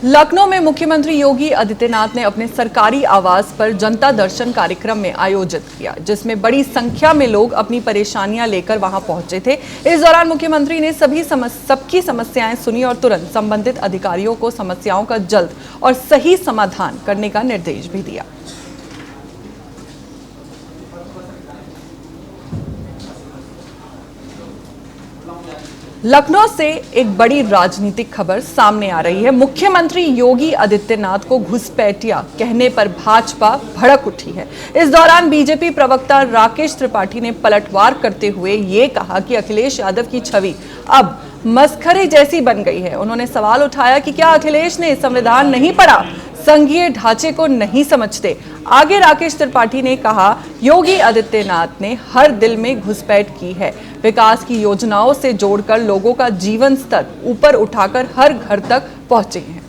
लखनऊ में मुख्यमंत्री योगी आदित्यनाथ ने अपने सरकारी आवास पर जनता दर्शन कार्यक्रम में आयोजित किया, जिसमें बड़ी संख्या में लोग अपनी परेशानियां लेकर वहां पहुंचे थे। इस दौरान मुख्यमंत्री ने सबकी समस्याएं सुनी और तुरंत संबंधित अधिकारियों को समस्याओं का जल्द और सही समाधान करने का निर्देश भी दिया। लखनऊ से एक बड़ी राजनीतिक खबर सामने आ रही है। मुख्यमंत्री योगी आदित्यनाथ को घुसपैठिया कहने पर भाजपा भड़क उठी है। इस दौरान बीजेपी प्रवक्ता राकेश त्रिपाठी ने पलटवार करते हुए ये कहा कि अखिलेश यादव की छवि अब मस्खरे जैसी बन गई है। उन्होंने सवाल उठाया कि क्या अखिलेश ने संविधान नहीं पढ़ा, संघीय ढांचे को नहीं समझते। आगे राकेश त्रिपाठी ने कहा, योगी आदित्यनाथ ने हर दिल में घुसपैठ की है, विकास की योजनाओं से जोड़कर लोगों का जीवन स्तर ऊपर उठाकर हर घर तक पहुंचे हैं।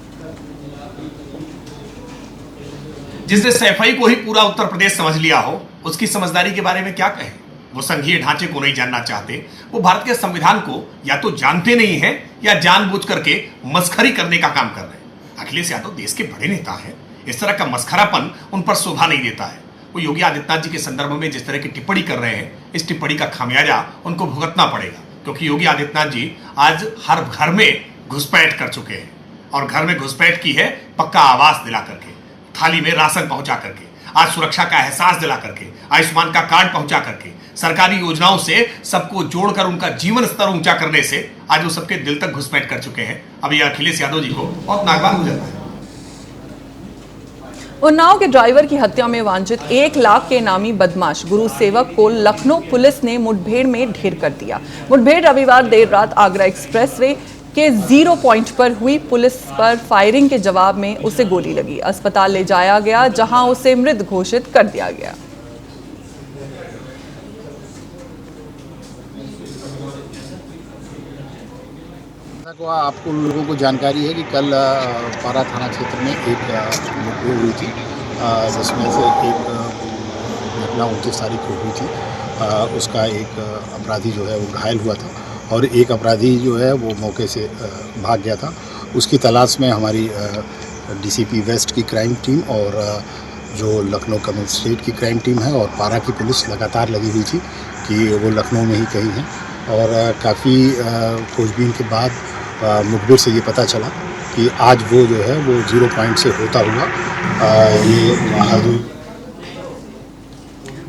जिसने सैफई को ही पूरा उत्तर प्रदेश समझ लिया हो, उसकी समझदारी के बारे में क्या कहें। वो संघीय ढांचे को नहीं जानना चाहते, वो भारत के संविधान को या तो जानते नहीं हैं या जानबूझ करके मस्खरी करने का काम कर रहे हैं। अखिलेश यादव देश के बड़े नेता हैं, इस तरह का मस्खरापन उन पर शोभा नहीं देता है। वो योगी आदित्यनाथ जी के संदर्भ में जिस तरह की टिप्पणी कर रहे हैं, इस टिप्पणी का खामियाजा उनको भुगतना पड़ेगा, क्योंकि योगी आदित्यनाथ जी आज हर घर में घुसपैठ कर चुके हैं और घर में घुसपैठ की है पक्का आवास दिला करके, थाली में राशन पहुंचा करके, आज सुरक्षा का एहसास दिला करके, आयुष्मान का कार्ड पहुंचा करके, सरकारी योजनाओं से सबको जोड़कर उनका जीवन स्तर ऊंचा करने से आज वो सबके दिल तक घुसपैठ कर चुके हैं। अब ये अखिलेश यादव जी को बहुत नागवार हो जाता है। उन्नाव के ड्राइवर की हत्या में वांछित 1 लाख के इनामी बदमाश गुरु सेवक को लखनऊ पुलिस ने मुठभेड़ में ढेर कर दिया। मुठभेड़ रविवार देर रात आगरा एक्सप्रेसवे के 0 पॉइंट पर हुई। पुलिस पर फायरिंग के जवाब में उसे गोली लगी। अस्पताल ले जाया गया, जहां उसे मृत घोषित कर दिया गया। को आपको लोगों को जानकारी है कि कल पारा थाना क्षेत्र में एक मुठभेड़ हुई थी, जिसमें से एक घटना 29 तारीख को हुई थी। उसका एक अपराधी जो है वो घायल हुआ था और एक अपराधी जो है वो मौके से भाग गया था। उसकी तलाश में हमारी डीसीपी वेस्ट की क्राइम टीम और जो लखनऊ कमिश्नरेट की क्राइम टीम है और पारा की पुलिस लगातार लगी हुई थी कि वो लखनऊ में ही कहीं है। और काफ़ी खोजबीन के बाद मुखबिर से ये पता चला कि आज वो जो है वो 0 पॉइंट से होता हुआ ये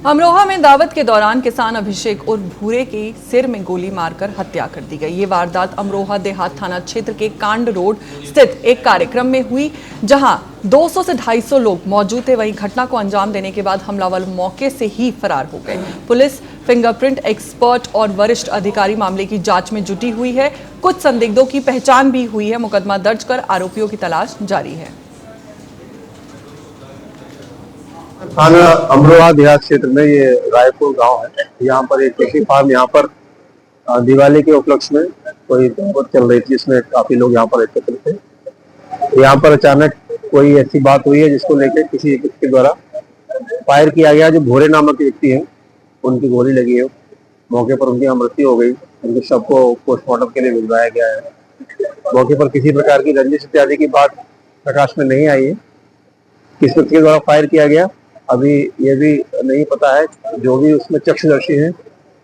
अमरोहा में दावत के दौरान किसान अभिषेक और भूरे के सिर में गोली मारकर हत्या कर दी गई। ये वारदात अमरोहा देहात थाना क्षेत्र के कांड रोड स्थित एक कार्यक्रम में हुई, जहां 200 से 250 लोग मौजूद थे। वहीं घटना को अंजाम देने के बाद हमलावर मौके से ही फरार हो गए। पुलिस, फिंगरप्रिंट एक्सपर्ट और वरिष्ठ अधिकारी मामले की जांच में जुटी हुई है। कुछ संदिग्धों की पहचान भी हुई है। मुकदमा दर्ज कर आरोपियों की तलाश जारी है। थाना अमरोहा देहात क्षेत्र में ये रायपुर गांव है। यहाँ पर एक कृषि फार्म, यहाँ पर दिवाली के उपलक्ष्य में कोई दावत चल रही थी, जिसमें काफी लोग यहाँ पर एकत्र थे। यहाँ पर अचानक कोई ऐसी बात हुई है जिसको लेकर किसी व्यक्ति के द्वारा फायर किया गया। जो भोरे नामक व्यक्ति है, उनकी गोली लगी है। मौके पर उनकी मृत्यु हो गई। उनके शव को पोस्टमार्टम के लिए भिजवाया गया है। मौके पर किसी प्रकार की रंजिश इत्यादि की बात प्रकाश में नहीं आई है। किस व्यक्ति के द्वारा फायर किया गया अभी ये भी नहीं पता है। जो भी उसमें चक्षुदर्शी हैं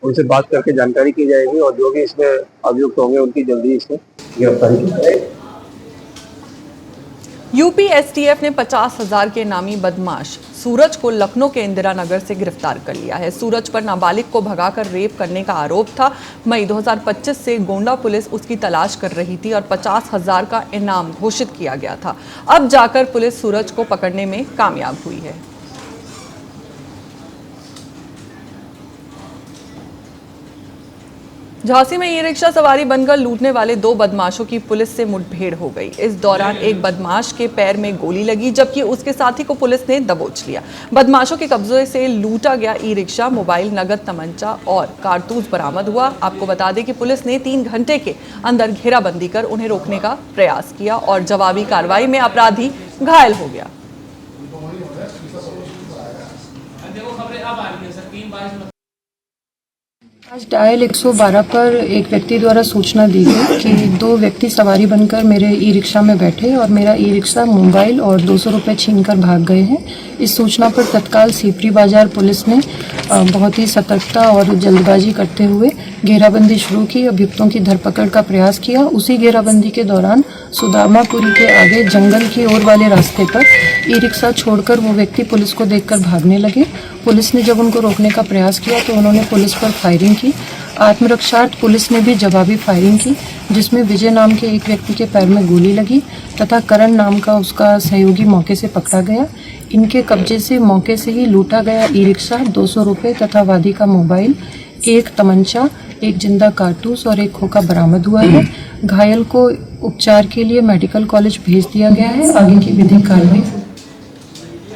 उनसे बात करके जानकारी की जाएगी और जो भी इसमें अभियुक्त होंगे उनकी जल्दी इसमें गिरफ्तारी की जाएगी। यूपी एसटीएफ ने 50,000 के नामी बदमाश सूरज को लखनऊ के इंदिरा नगर से गिरफ्तार कर लिया है। सूरज पर नाबालिग को भगाकर रेप करने का आरोप था। मई 2025 से गोंडा पुलिस उसकी तलाश कर रही थी और 50,000 का इनाम घोषित किया गया था। अब जाकर पुलिस सूरज को पकड़ने में कामयाब हुई है। झांसी में ई रिक्शा सवारी बनकर लूटने वाले 2 बदमाशों की पुलिस से मुठभेड़ हो गई। इस दौरान एक बदमाश के पैर में गोली लगी, जबकि उसके साथी को पुलिस ने दबोच लिया। बदमाशों के कब्जे से लूटा गया ई रिक्शा, मोबाइल, नगद, तमंचा और कारतूस बरामद हुआ। आपको बता दें कि पुलिस ने 3 घंटे के अंदर घेराबंदी कर उन्हें रोकने का प्रयास किया और जवाबी कार्रवाई में अपराधी घायल हो गया। आज डायल 112 पर एक व्यक्ति द्वारा सूचना दी गई कि 2 व्यक्ति सवारी बनकर मेरे ई रिक्शा में बैठे और मेरा ई रिक्शा मोबाइल और 200 रुपये छीनकर भाग गए हैं। इस सूचना पर तत्काल सीपरी बाजार पुलिस ने बहुत ही सतर्कता और जल्दबाजी करते हुए घेराबंदी शुरू की, अभियुक्तों की धरपकड़ का प्रयास किया। उसी घेराबंदी के दौरान सुदामापुरी के आगे जंगल की ओर वाले रास्ते पर ई रिक्शा छोड़कर वो व्यक्ति पुलिस को देखकर भागने लगे। पुलिस ने जब उनको रोकने का प्रयास किया तो उन्होंने पुलिस पर फायरिंग की। आत्मरक्षार्थ पुलिस ने भी जवाबी फायरिंग की, जिसमें विजय नाम के एक व्यक्ति के पैर में गोली लगी तथा करण नाम का उसका सहयोगी मौके से पकड़ा गया। इनके कब्जे से मौके से ही लूटा गया ई रिक्शा, 200 रुपये तथा वादी का मोबाइल, एक तमंचा, एक जिंदा कारतूस और एक खोखा बरामद हुआ है। घायल को उपचार के लिए मेडिकल कॉलेज भेज दिया गया है। आगे की विधिक कार्रवाई